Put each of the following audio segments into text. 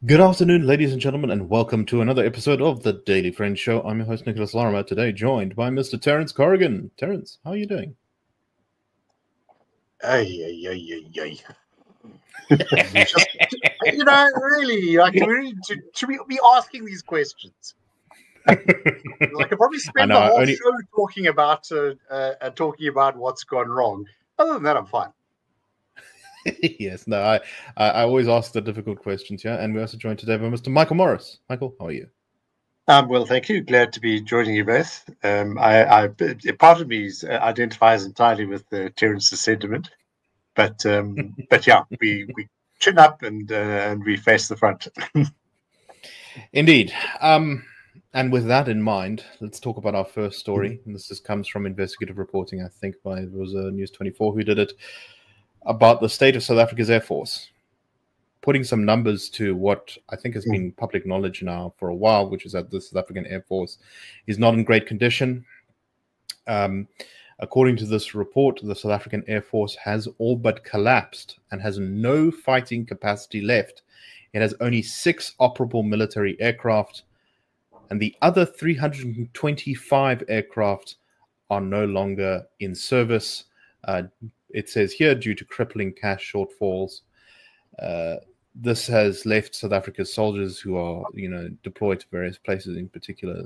Good afternoon, ladies and gentlemen, and welcome to another episode of the Daily Friends Show. I'm your host, Nicholas Lorimer, today joined by Mr. Terence Corrigan. Terence, how are you doing? Just, really, like, should we be asking these questions? Like, I could probably spend the whole show talking about what's gone wrong. Other than that, I'm fine. Yes, no, I always ask the difficult questions here, and we're also joined today by Mr. Michael Morris. Michael, how are you? Well, thank you. Glad to be joining you both. Part of me identifies entirely with Terence's sentiment, but yeah, we chin up and we face the front. Indeed. And with that in mind, let's talk about our first story. And this comes from investigative reporting, I think, by it was News 24 who did it, about the state of South Africa's Air Force. Putting some numbers to what I think has been public knowledge now for a while, which is that the South African Air Force is not in great condition. According to this report, the South African Air Force has all but collapsed and has no fighting capacity left. It has only 6 operable military aircraft, and the other 325 aircraft are no longer in service. It says here, due to crippling cash shortfalls. This has left South Africa's soldiers who are, deployed to various places, in particular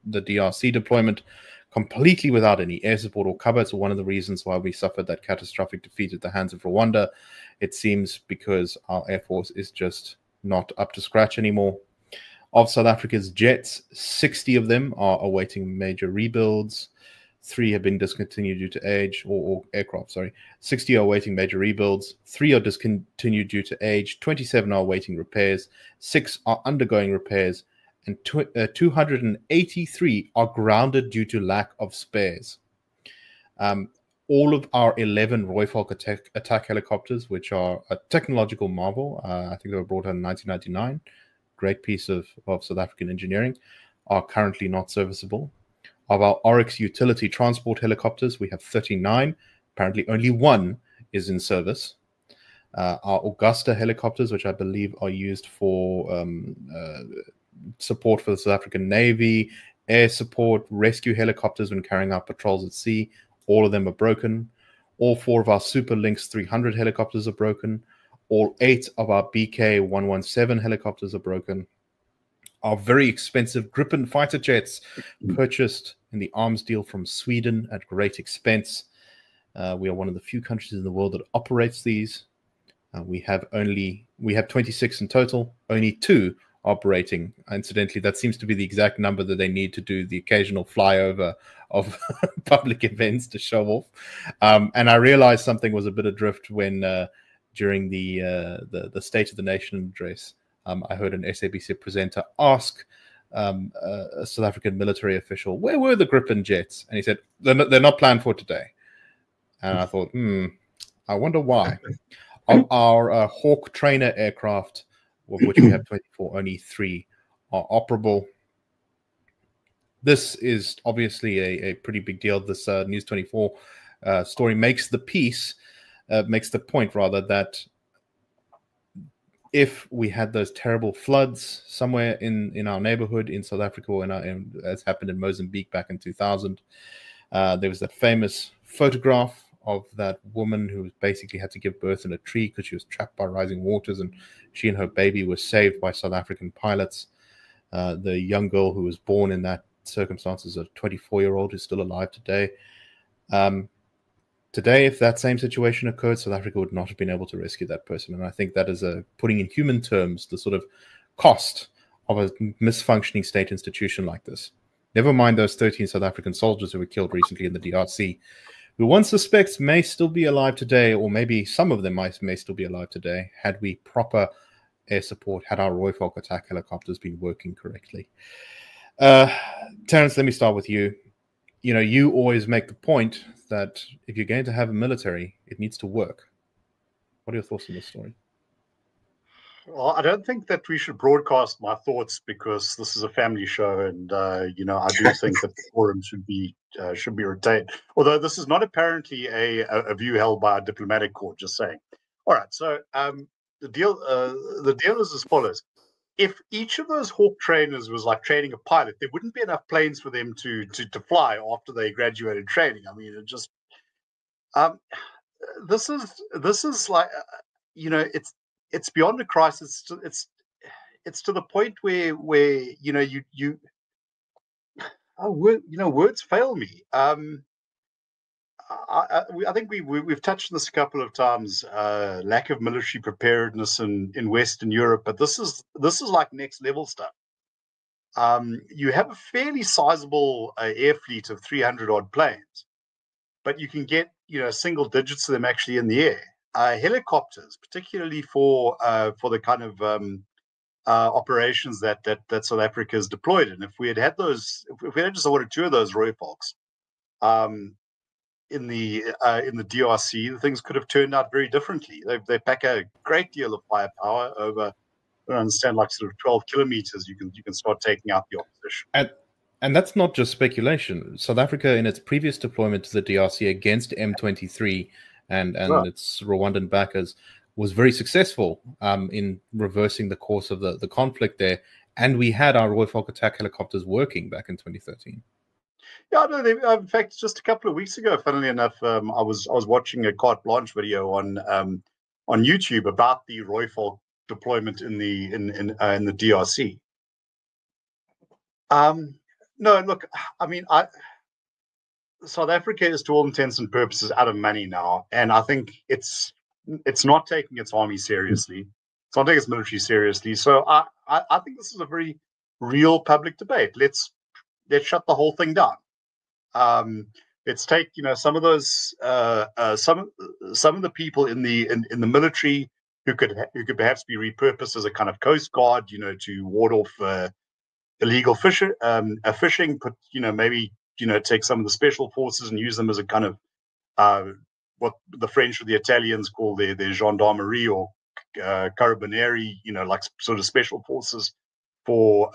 the DRC deployment, completely without any air support or cover. So one of the reasons why we suffered that catastrophic defeat at the hands of Rwanda, it seems, because our Air Force is just not up to scratch anymore. Of South Africa's jets, 60 of them are awaiting major rebuilds. 3 have been discontinued due to age, or aircraft, sorry. 60 are awaiting major rebuilds. 3 are discontinued due to age. 27 are awaiting repairs. 6 are undergoing repairs. And 283 are grounded due to lack of spares. All of our 11 Rooivalk attack helicopters, which are a technological marvel, I think they were brought out in 1999, great piece of South African engineering, are currently not serviceable. Of our Oryx utility transport helicopters, we have 39. Apparently, only 1 is in service. Our Augusta helicopters, which I believe are used for support for the South African Navy, air support, rescue helicopters when carrying out patrols at sea, all of them are broken. All 4 of our Super Lynx 300 helicopters are broken. All 8 of our BK-117 helicopters are broken. Our very expensive Gripen fighter jets, purchased in the arms deal from Sweden at great expense. We are one of the few countries in the world that operates these. We have 26 in total, only 2 operating. Incidentally, that seems to be the exact number that they need to do the occasional flyover of public events to show off. And I realized something was a bit adrift when during the State of the Nation address, I heard an SABC presenter ask a South African military official, where were the Gripen jets? And he said, they're not planned for today. And I thought, I wonder why. Of our Hawk trainer aircraft, of which we have 24, only 3 are operable. This is obviously a pretty big deal. This News 24 story makes the point rather, that if we had those terrible floods somewhere in our neighborhood in South Africa, or as happened in Mozambique back in 2000, there was that famous photograph of that woman who basically had to give birth in a tree because she was trapped by rising waters, and she and her baby were saved by South African pilots. The young girl who was born in that circumstance is a 24-year-old who's still alive today. Today, if that same situation occurred, South Africa would not have been able to rescue that person. And I think that is putting in human terms the sort of cost of a misfunctioning state institution like this. Never mind those 13 South African soldiers who were killed recently in the DRC, who one suspects may still be alive today, or maybe some of them may still be alive today, had we proper air support, had our Rooivalk attack helicopters been working correctly. Terence, let me start with you. You always make the point that if you're going to have a military, it needs to work. What are your thoughts on this story? Well, I don't think that we should broadcast my thoughts, because this is a family show, and I do think that the forum should be retained. Although this is not apparently a view held by a diplomatic court. Just saying. All right, so the deal is as follows. If each of those Hawk trainers was like training a pilot, there wouldn't be enough planes for them to fly after they graduated training. I mean, it just this is like it's beyond a crisis. It's to the point where words fail me. I think we've touched on this a couple of times. Lack of military preparedness in Western Europe, but this is like next level stuff. You have a fairly sizable air fleet of 300 odd planes, but you can get single digits of them actually in the air. Helicopters, particularly for the kind of operations that South Africa is deployed in. If we had those, if we had just one or two of those Rooivalks, in the DRC, things could have turned out very differently. They pack a great deal of firepower over, I don't understand, like sort of 12 kilometers. You can start taking out the opposition. And that's not just speculation. South Africa, in its previous deployment to the DRC against M23 and its Rwandan backers, was very successful in reversing the course of the conflict there. And we had our Rooivalk attack helicopters working back in 2013. Yeah, no. In fact, just a couple of weeks ago, funnily enough, I was watching a carte blanche video on YouTube about the Rooivalk deployment in the DRC. No, look, I mean, South Africa is, to all intents and purposes, out of money now, and I think it's not taking its army seriously. It's not taking its military seriously. So I think this is a very real public debate. Let's shut the whole thing down. Let's take some of those some of the people in the military who could perhaps be repurposed as a kind of coast guard, to ward off illegal fishing. Put maybe take some of the special forces and use them as a kind of what the French or the Italians call their gendarmerie or carabinieri, like sort of special forces for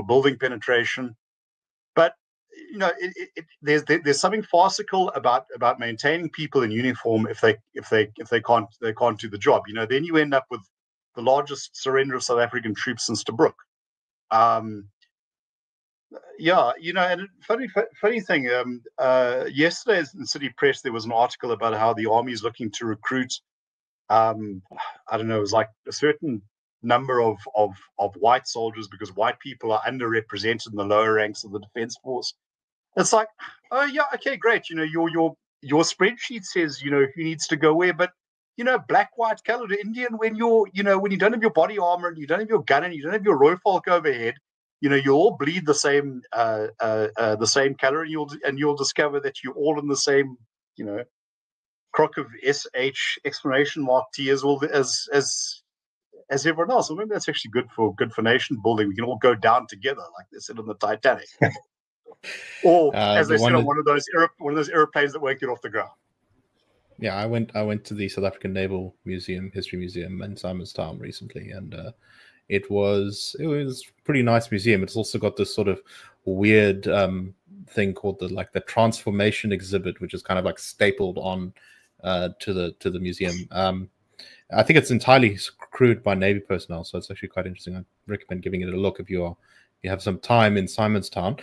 building penetration. But there's something farcical about maintaining people in uniform if they can't do the job. Then you end up with the largest surrender of South African troops since Tobruk. And funny thing. Yesterday in the City Press there was an article about how the army is looking to recruit. I don't know. It was like a certain number of white soldiers because white people are underrepresented in the lower ranks of the defense force. It's like, oh yeah, okay, great. Your spreadsheet says who needs to go where, but black, white, colored, Indian. When when you don't have your body armor and you don't have your gun and you don't have your Rooivalk overhead, you all bleed the same color, and you'll discover that you're all in the same crock of SH exclamation mark T as well as everyone else. Well, maybe that's actually good for nation building. We can all go down together, like they said on the Titanic. Or as they said on one of those airplanes that won't get off the ground. Yeah, I went to the South African Naval Museum, History Museum in Simonstown recently, and it was a pretty nice museum. It's also got this sort of weird thing called the transformation exhibit, which is kind of like stapled on to the museum. I think it's entirely crewed by Navy personnel, so it's actually quite interesting. I recommend giving it a look if you have some time in Simonstown.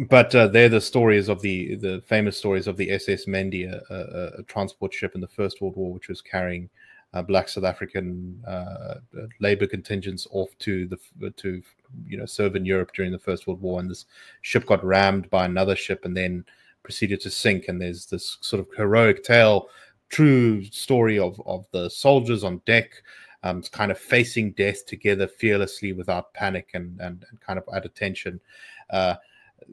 But they're the stories of the famous stories of the SS Mendi, a transport ship in the First World War, which was carrying Black South African labor contingents off to serve in Europe during the First World War. And this ship got rammed by another ship and then proceeded to sink. And there's this sort of heroic tale, true story of the soldiers on deck, kind of facing death together fearlessly without panic and kind of at attention.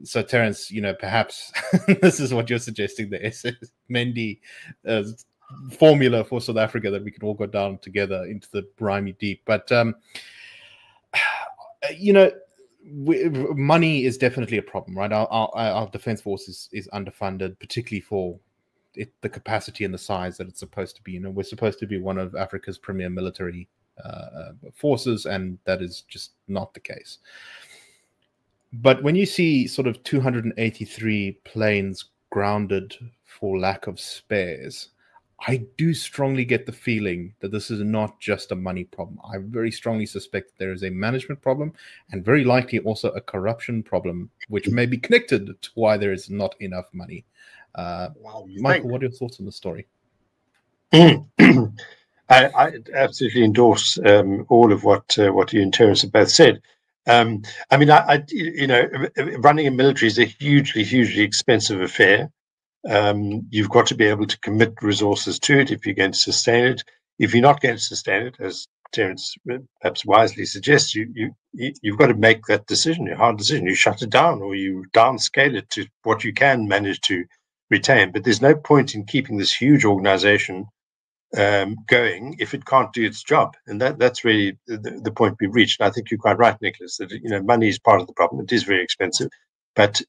So Terence, perhaps this is what you're suggesting, the SS Mendi formula for South Africa, that we can all go down together into the briny deep. But money is definitely a problem, right? Our defense force is underfunded, particularly for the capacity and the size that it's supposed to be. We're supposed to be one of Africa's premier military forces, and that is just not the case. But when you see sort of 283 planes grounded for lack of spares, I do strongly get the feeling that this is not just a money problem. I very strongly suspect there is a management problem and very likely also a corruption problem, which may be connected to why there is not enough money. Michael, what are your thoughts on the story? I absolutely endorse all of what you and Terence have both said. I mean, running a military is a hugely expensive affair. You've got to be able to commit resources to it if you're going to sustain it. If you're not going to sustain it, as Terence perhaps wisely suggests, you've got to make that decision, a hard decision. You shut it down or you downscale it to what you can manage to retain. But there's no point in keeping this huge organization going if it can't do its job, and that's really the point we've reached. And I think you're quite right, Nicholas, that money is part of the problem. It is very expensive, but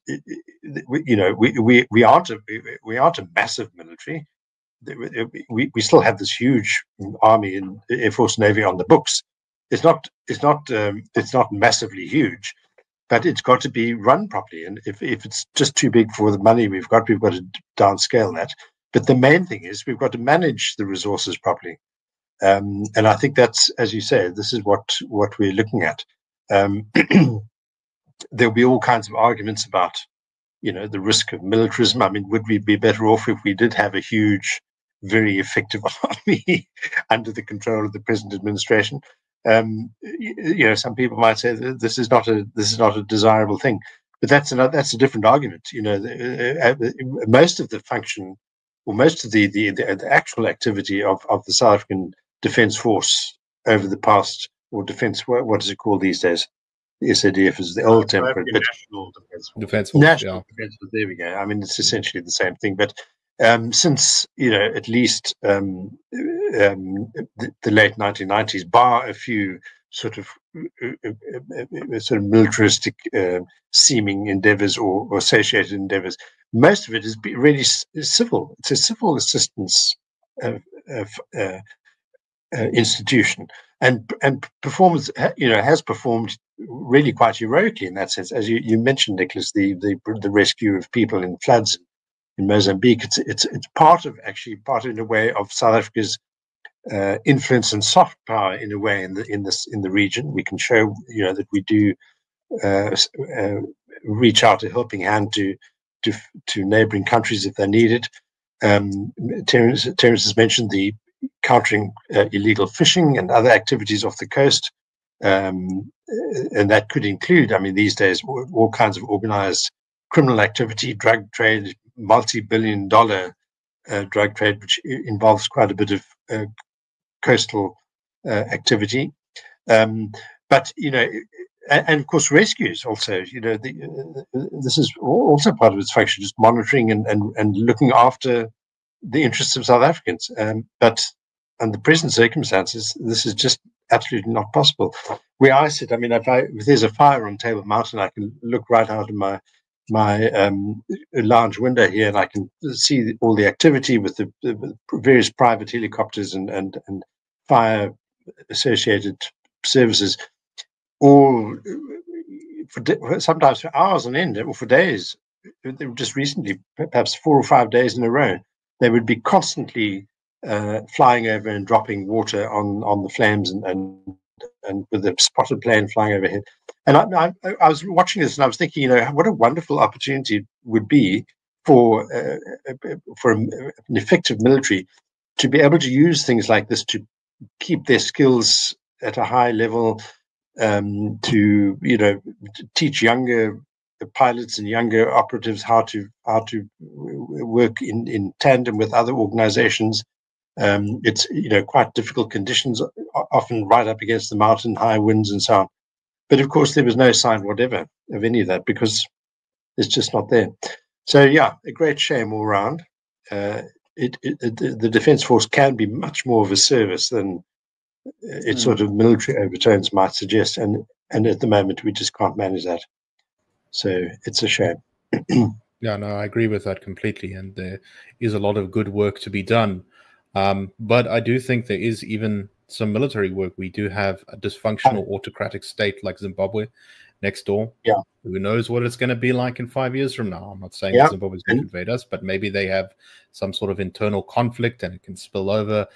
we aren't a massive military. We still have this huge army and Air Force, Navy on the books. It's not massively huge, but it's got to be run properly. And if it's just too big for the money we've got to downscale that. But the main thing is we've got to manage the resources properly. And I think that's, as you say, this is what we're looking at. There'll be all kinds of arguments about, the risk of militarism. I mean, would we be better off if we did have a huge, very effective army under the control of the present administration? Some people might say that this is not a desirable thing, but that's a different argument. Most of the function, or most of the actual activity of the South African Defence Force over the past, or defence, what is it called these days? The SADF is the old term for it. National Defence Force. National Defence Force. There we go. I mean, it's essentially the same thing. But since at least the late 1990s, bar a few sort of militaristic seeming endeavours or associated endeavours, most of it is really civil. It's a civil assistance institution, and performance has performed really quite heroically in that sense. As you mentioned, Nicholas, the rescue of people in floods in Mozambique. It's part of in a way of South Africa's influence and soft power in a way in the region. We can show that we do reach out a helping hand to neighbouring countries if they need it. Terence has mentioned the countering illegal fishing and other activities off the coast. And that could include, I mean, these days, all kinds of organized criminal activity, drug trade, multi-billion-dollar drug trade, which involves quite a bit of coastal activity. But, and of course, rescues also, this is also part of its function, just monitoring and looking after the interests of South Africans. But under present circumstances, this is just absolutely not possible. Where I sit, I mean, if there's a fire on Table Mountain, I can look right out of my lounge window here, and I can see all the activity with the various private helicopters and fire associated services, all sometimes for hours on end or for days. Just recently, perhaps 4 or 5 days in a row, they would be constantly flying over and dropping water on the flames and with a spotted plane flying overhead. And I was watching this and I was thinking, what a wonderful opportunity it would be for an effective military to be able to use things like this to keep their skills at a high level, to teach younger pilots and younger operatives how to work in tandem with other organizations. It's quite difficult conditions, often right up against the mountain, high winds and so on. But of course, there was no sign whatever of any of that because it's just not there. So yeah, a great shame all round. The Defence Force can be much more of a service than its sort of military overtones might suggest, and at the moment we just can't manage that. So it's a shame. Yeah, no, I agree with that completely, and there is a lot of good work to be done. But I do think there is even some military work. We do have a dysfunctional autocratic state like Zimbabwe next door. Yeah. Who knows what it's going to be like in 5 years from now? I'm not saying Zimbabwe is going to invade us, but maybe they have some sort of internal conflict and it can spill over.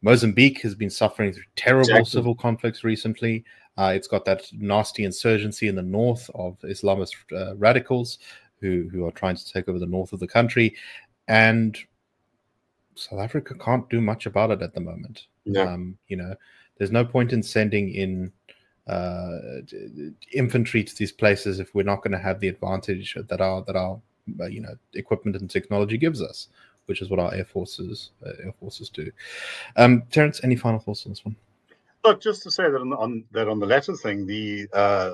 Mozambique has been suffering through terrible civil conflicts recently. It's got that nasty insurgency in the north of Islamist radicals who are trying to take over the north of the country. And South Africa can't do much about it at the moment. No. You know, there's no point in sending in infantry to these places if we're not going to have the advantage that our you know, equipment and technology gives us, which is what our air forces do. Terence, any final thoughts on this one? Look, just to say that on the latter thing, the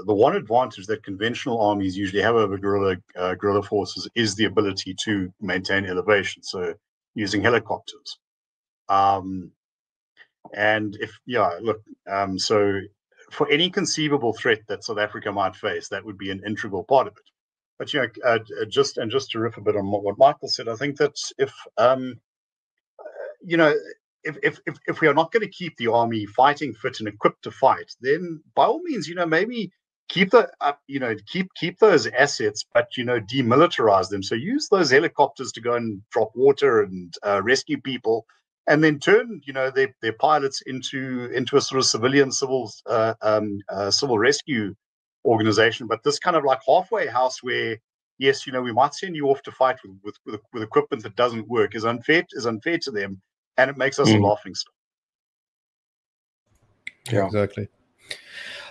one advantage that conventional armies usually have over guerrilla forces is the ability to maintain elevation. So using helicopters, and if so for any conceivable threat that South Africa might face, that would be an integral part of it. But you know, just to riff a bit on what Michael said, I think that if you know, if we are not going to keep the army fighting fit and equipped to fight, then by all means, you know, maybe keep the keep those assets, but you know, demilitarize them. So use those helicopters to go and drop water and rescue people, and then turn, you know, their pilots into a sort of civilian civil rescue organization. But this kind of like halfway house where, yes, you know, we might send you off to fight with equipment that doesn't work is unfair to them. And it makes us a laughing stock. Yeah, exactly.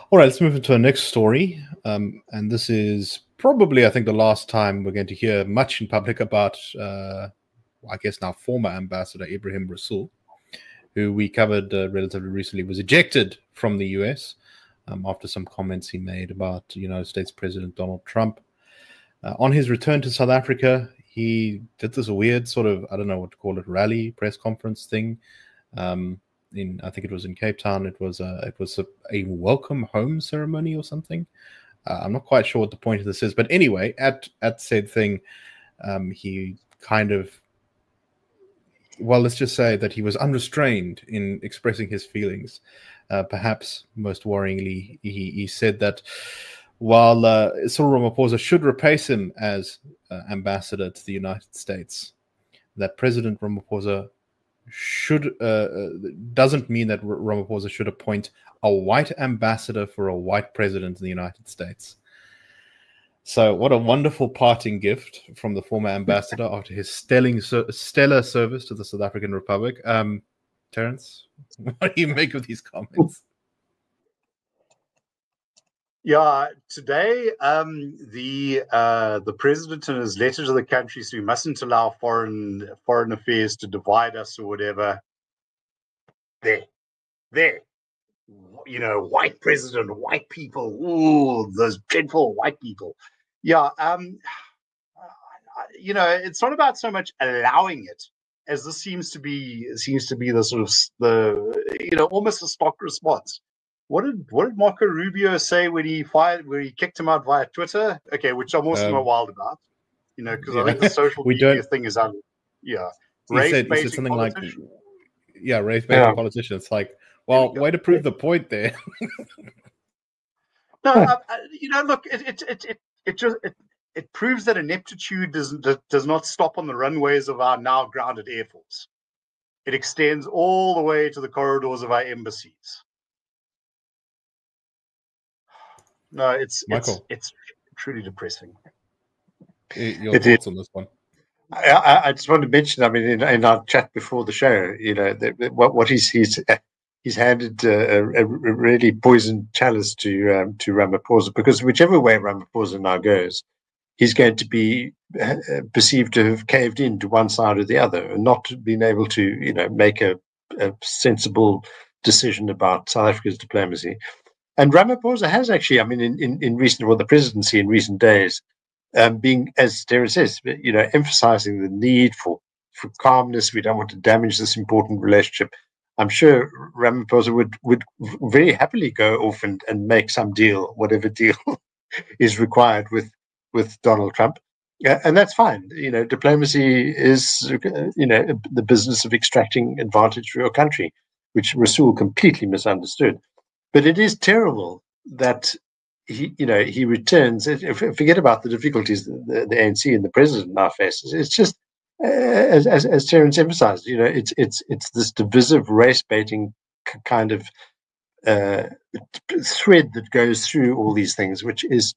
All right, let's move into our next story. And this is probably, I think, the last time we're going to hear much in public about, I guess now former Ambassador Ebrahim Rasool, who we covered relatively recently, was ejected from the US after some comments he made about United States President Donald Trump. On his return to South Africa, he did this weird sort of, I don't know what to call it, rally press conference thing. I think it was in Cape Town. It was a welcome home ceremony or something. I'm not quite sure what the point of this is, but anyway, at said thing, he kind of, well, let's just say that he was unrestrained in expressing his feelings. Perhaps most worryingly, he said that while Cyril Ramaphosa should replace him as ambassador to the United States, that President Ramaphosa doesn't mean that Ramaphosa should appoint a white ambassador for a white president in the United States. So what a wonderful parting gift from the former ambassador after his stellar service to the South African Republic. Terence, what do you make of these comments? Yeah, today the president in his letter to the country said we mustn't allow foreign affairs to divide us or whatever. There, you know, white president, white people, ooh, those dreadful white people. Yeah, you know, it's not about so much allowing it as this seems to be the sort of almost a stock response. What did Marco Rubio say when he kicked him out via Twitter? Okay, which I'm also not wild about, you know, because I think the social media thing is He said something like, race-baiting politicians. It's like, well, way to prove the point there. No, you know, look, it proves that ineptitude does not stop on the runways of our now grounded Air Force. It extends all the way to the corridors of our embassies. No, it's truly depressing. Your thoughts on this one? I just want to mention, I mean, in our chat before the show, you know, what he's handed a really poisoned chalice to Ramaphosa, because whichever way Ramaphosa now goes, he's going to be perceived to have caved in to one side or the other and not been able to, you know, make a sensible decision about South Africa's diplomacy. And Ramaphosa has actually, I mean, in the presidency in recent days, being, as Terence says, you know, emphasizing the need for calmness. We don't want to damage this important relationship. I'm sure Ramaphosa would very happily go off and make some deal, whatever deal is required with Donald Trump. And that's fine. You know, diplomacy is, you know, the business of extracting advantage for your country. which Rasool completely misunderstood. But it is terrible that he returns. Forget about the difficulties the ANC and the president now faces. It's just as Terence emphasized, it's this divisive race baiting kind of thread that goes through all these things, which is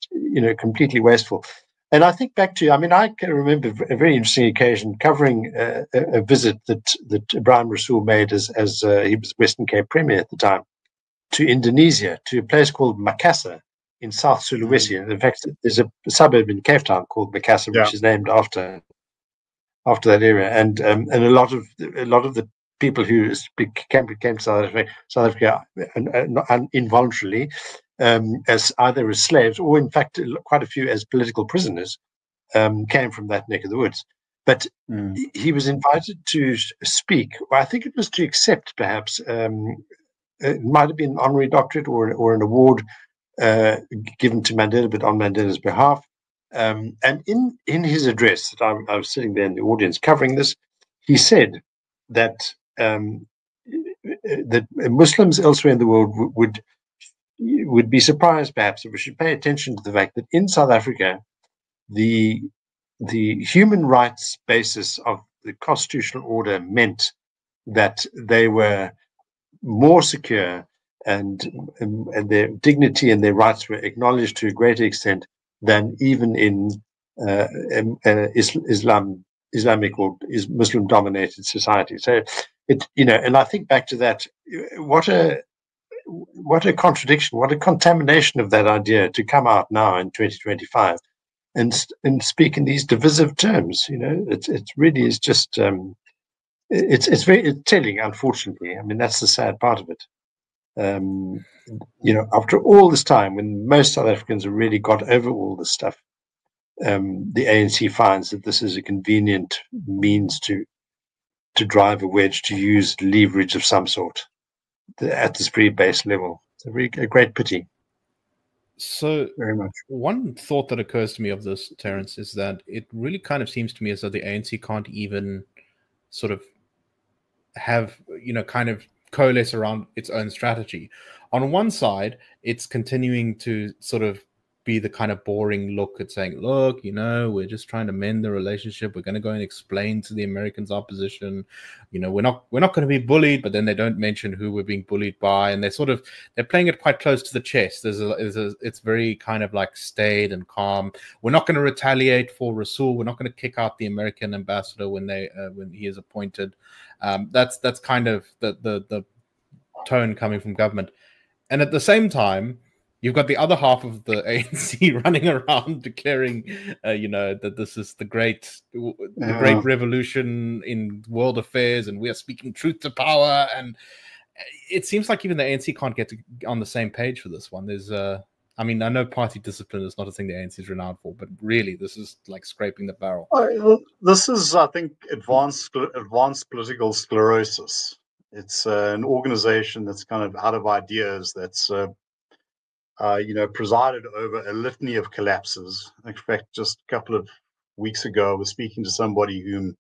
completely wasteful. And I think back to, I can remember a very interesting occasion covering a visit that Ibrahim Rasool made as he was Western Cape Premier at the time, to Indonesia, to a place called Makassar in South Sulawesi. And in fact, there's a suburb in Cape Town called Makassar, which is named after that area. And a lot of the people who came to South Africa involuntarily, as either as slaves or, in fact, quite a few as political prisoners, came from that neck of the woods. But he was invited to speak. Well, I think it was to accept, perhaps, it might have been an honorary doctorate or an award given to Mandela, but on Mandela's behalf. And in his address, that I was sitting there in the audience covering this, he said that that Muslims elsewhere in the world would be surprised, perhaps, that we should pay attention to the fact that in South Africa, the human rights basis of the constitutional order meant that they were more secure and their dignity and their rights were acknowledged to a greater extent than even in Islamic or Muslim-dominated society. So and I think back to that. What a contradiction! What a contamination of that idea to come out now in 2025 and speak in these divisive terms. It really is just. It's very telling, unfortunately. That's the sad part of it. After all this time, when most South Africans have really got over all this stuff, the ANC finds that this is a convenient means to drive a wedge, to use leverage of some sort at this pretty base level. It's a great pity. So very much. One thought that occurs to me of this, Terence, is that it really kind of seems to me as though the ANC can't even sort of have, kind of coalesce around its own strategy. On one side, it's continuing to sort of be the kind of boring look at saying, look, we're just trying to mend the relationship. We're going to go and explain to the Americans our position. We're not going to be bullied, but then they don't mention who we're being bullied by. And they're playing it quite close to the chest. It's very kind of like staid and calm. We're not going to retaliate for Rasool. We're not going to kick out the American ambassador when he is appointed. That's kind of the tone coming from government. And at the same time, you've got the other half of the ANC running around declaring, that this is the great revolution in world affairs, and we are speaking truth to power. And it seems like even the ANC can't get on the same page for this one. There's, I know party discipline is not a thing the ANC is renowned for, but really, this is like scraping the barrel. This is, I think, advanced political sclerosis. It's an organization that's kind of out of ideas. That's presided over a litany of collapses. In fact, just a couple of weeks ago, I was speaking to somebody whom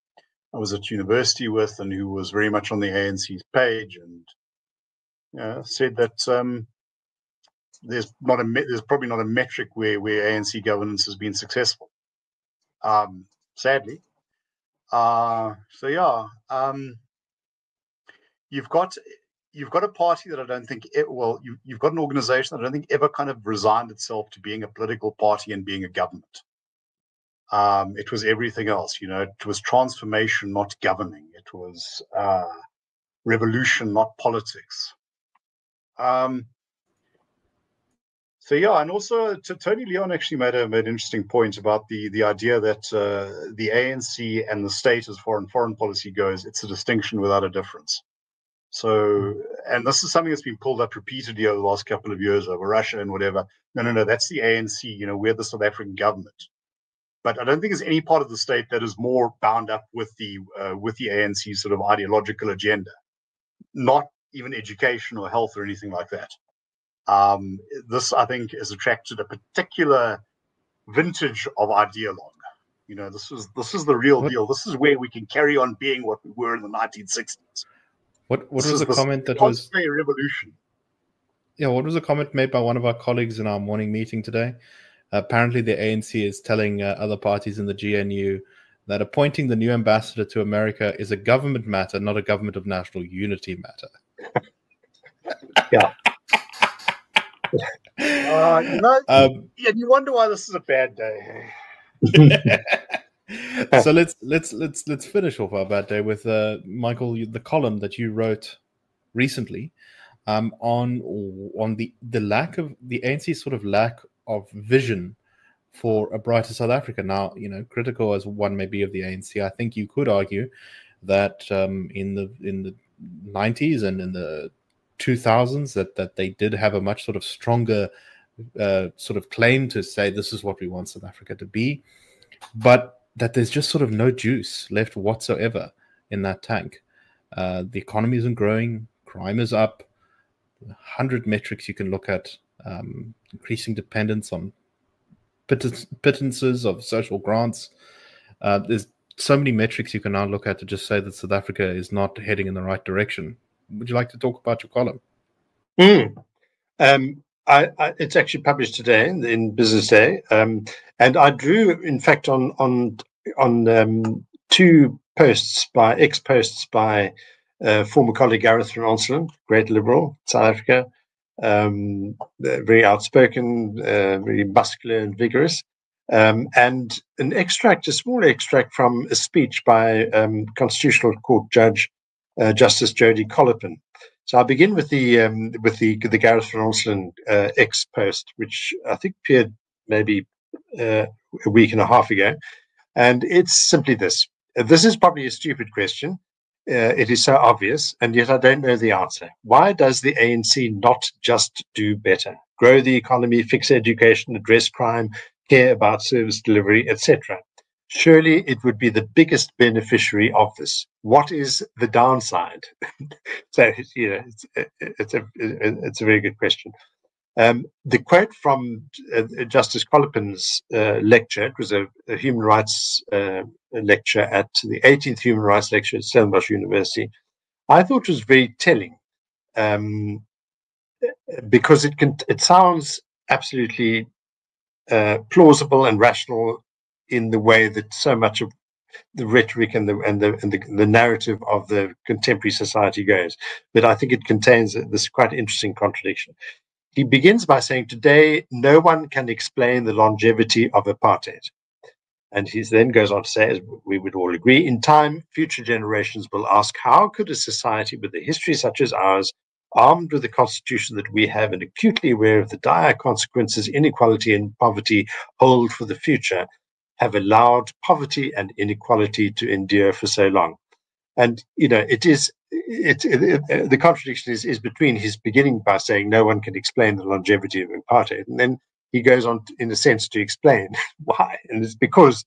I was at university with and who was very much on the ANC's page, and said that there's probably not a metric where ANC governance has been successful. Sadly. You've got a party that I don't think you've got an organization that I don't think ever kind of resigned itself to being a political party and being a government. It was everything else, it was transformation, not governing. It was revolution, not politics. And also Tony Leon actually made an interesting point about the idea that the ANC and the state, as far as foreign policy goes, it's a distinction without a difference. So, and this is something that's been pulled up repeatedly over the last couple of years over Russia and whatever. No, that's the ANC. We're the South African government. But I don't think there's any part of the state that is more bound up with the ANC sort of ideological agenda. Not even education or health or anything like that. This, I think, has attracted a particular vintage of ideologue. This is the real deal. This is where we can carry on being what we were in the 1960s. What was the comment that was a revolution? Yeah, what was a comment made by one of our colleagues in our morning meeting today? Apparently, the ANC is telling other parties in the GNU that appointing the new ambassador to America is a government matter, not a government of national unity matter. Yeah. You wonder why this is a bad day. So let's finish off our bad day with Michael, the column that you wrote recently on the lack of the ANC's sort of lack of vision for a brighter South Africa. Now, critical as one may be of the ANC, I think you could argue that in the 90s and in the 2000s that they did have a much sort of stronger sort of claim to say this is what we want South Africa to be, but that there's just sort of no juice left whatsoever in that tank. The economy isn't growing, crime is up, 100 metrics you can look at, increasing dependence on pittances of social grants. There's so many metrics you can now look at to just say that South Africa is not heading in the right direction. Would you like to talk about your column? It's actually published today in Business Day, and I drew, in fact, on two ex-posts by former colleague Gareth van Onselen, great liberal, South Africa, very outspoken, very muscular and vigorous, and a small extract from a speech by Constitutional Court Judge Justice Jody Colopin. So I'll begin with the Gareth van Onselen ex post, which I think appeared maybe a week and a half ago, and it's simply this. This is probably a stupid question. It is so obvious, and yet I don't know the answer. Why does the ANC not just do better? Grow the economy, fix education, address crime, care about service delivery, etc. Surely it would be the biggest beneficiary of this. What is the downside? So it's a very good question. The quote from Justice Colopin's lecture, it was a human rights lecture at the 18th Human Rights Lecture at Stellenbosch University, I thought was very telling, because it sounds absolutely plausible and rational in the way that so much of the rhetoric and the narrative of the contemporary society goes. But I think it contains this quite interesting contradiction. He begins by saying, today, no one can explain the longevity of apartheid. And he then goes on to say, as we would all agree, in time, future generations will ask, how could a society with a history such as ours, armed with the constitution that we have and acutely aware of the dire consequences inequality and poverty hold for the future, have allowed poverty and inequality to endure for so long? And, the contradiction is between his beginning by saying no one can explain the longevity of apartheid, and then he goes on, in a sense, to explain why. And it's because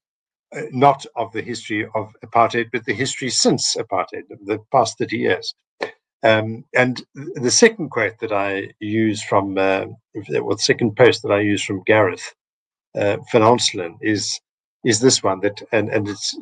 not of the history of apartheid, but the history since apartheid, the past 30 years. And the second quote that I use from, the second post that I use from Gareth van Onselen is this one, that and it's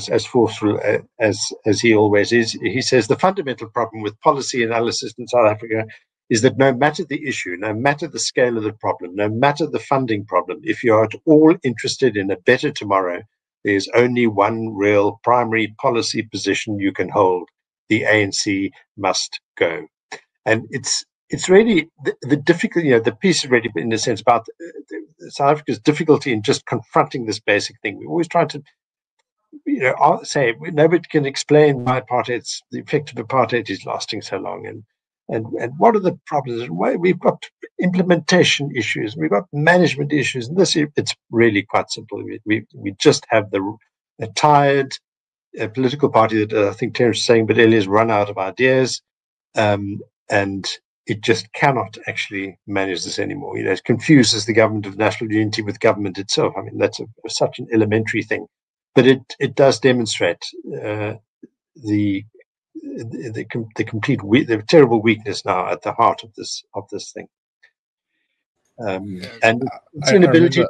as forceful as he always is. He says the fundamental problem with policy analysis in South Africa is that no matter the issue, no matter the scale of the problem, no matter the funding problem, if you are at all interested in a better tomorrow, there's only one real primary policy position you can hold: the ANC must go. And it's really the difficulty. The piece is really, in a sense, about South Africa's difficulty in just confronting this basic thing. We're always trying to, say nobody can explain why the effect of apartheid is lasting so long, and what are the problems? We've got implementation issues, we've got management issues, and it's really quite simple. We just have a tired political party that I think Terence was saying, but Eli has run out of ideas, and it just cannot actually manage this anymore. It confuses the government of national unity with government itself. I mean, that's such an elementary thing, but it does demonstrate the terrible weakness now at the heart of this thing, and its inability.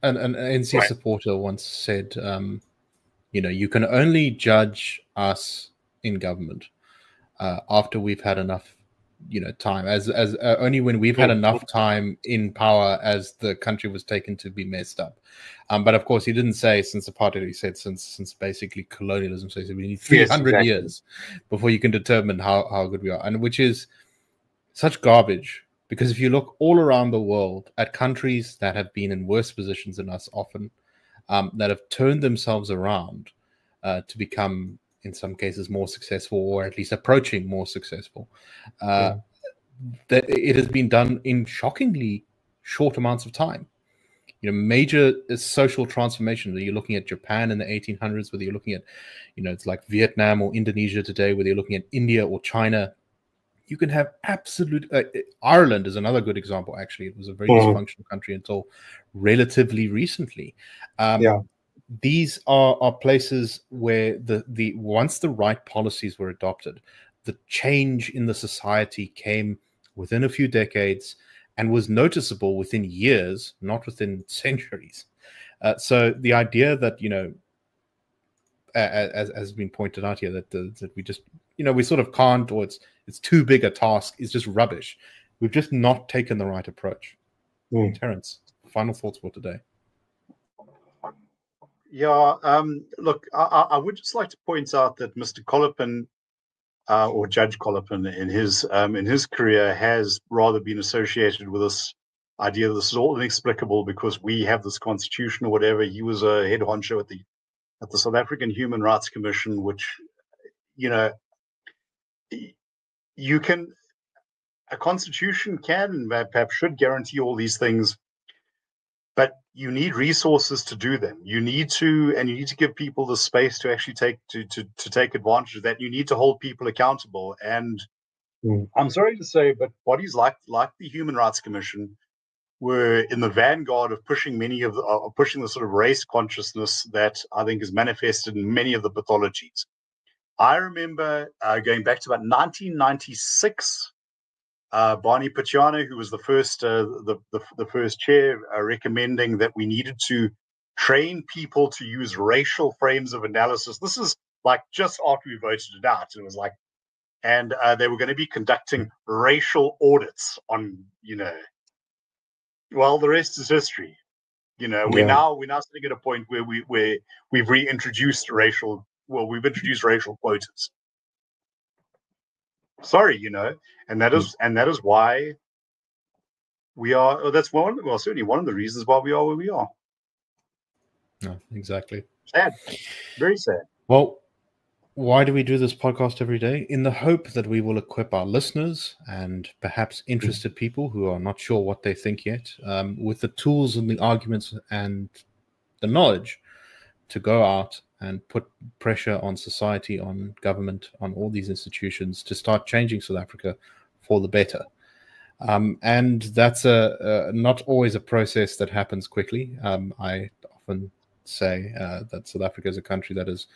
An ANC supporter once said, you can only judge us in government after we've had enough, time. As only when we've had enough time in power as the country was taken to be messed up. But of course, he didn't say since apartheid. He said since basically colonialism. So he said we need 300 years before you can determine how good we are, and which is such garbage. Because if you look all around the world at countries that have been in worse positions than us often, that have turned themselves around to become, in some cases, more successful, or at least approaching more successful, that it has been done in shockingly short amounts of time. Major social transformation, whether you're looking at Japan in the 1800s, whether you're looking at, it's like Vietnam or Indonesia today, whether you're looking at India or China, you can have absolute. Ireland is another good example. Actually, it was a very dysfunctional country until relatively recently. These are places where the once the right policies were adopted, the change in the society came within a few decades and was noticeable within years, not within centuries. So the idea that as has been pointed out here, that we just we sort of can't, or it's too big a task, is just rubbish. We've just not taken the right approach. Terence, final thoughts for today? Yeah, look, I would just like to point out that Mr. Colopin, or Judge Colopin, in his career has rather been associated with this idea that this is all inexplicable because we have this constitution or whatever. He was a head honcho at the South African Human Rights Commission, which, a constitution can, perhaps should, guarantee all these things, but you need resources to do them. You need to give people the space to actually take advantage of that. You need to hold people accountable. And I'm sorry to say, but bodies like the Human Rights Commission were in the vanguard of pushing pushing the sort of race consciousness that I think is manifested in many of the pathologies. I remember going back to about 1996. Barney Pichana, who was the first chair, recommending that we needed to train people to use racial frames of analysis. This is like just after we voted it out. It was like, and they were going to be conducting racial audits on, well, the rest is history. We're now sitting at a point where we've introduced racial quotas. Sorry, and that is why we are. That's certainly one of the reasons why we are where we are. No, exactly. Sad, very sad. Well, why do we do this podcast every day? In the hope that we will equip our listeners and perhaps interested people who are not sure what they think yet, with the tools and the arguments and the knowledge to go out and put pressure on society, on government, on all these institutions to start changing South Africa for the better. And that's not always a process that happens quickly. I often say that South Africa is a country that has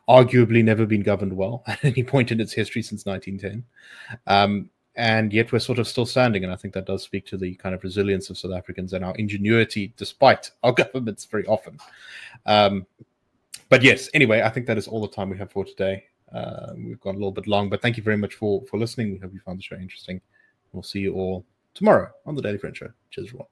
arguably never been governed well at any point in its history since 1910. And yet we're sort of still standing. And I think that does speak to the kind of resilience of South Africans and our ingenuity, despite our governments very often. But yes, anyway, I think that is all the time we have for today. We've gone a little bit long, but thank you very much for listening. We hope you found the show interesting. We'll see you all tomorrow on the Daily Friend Show. Cheers, everyone.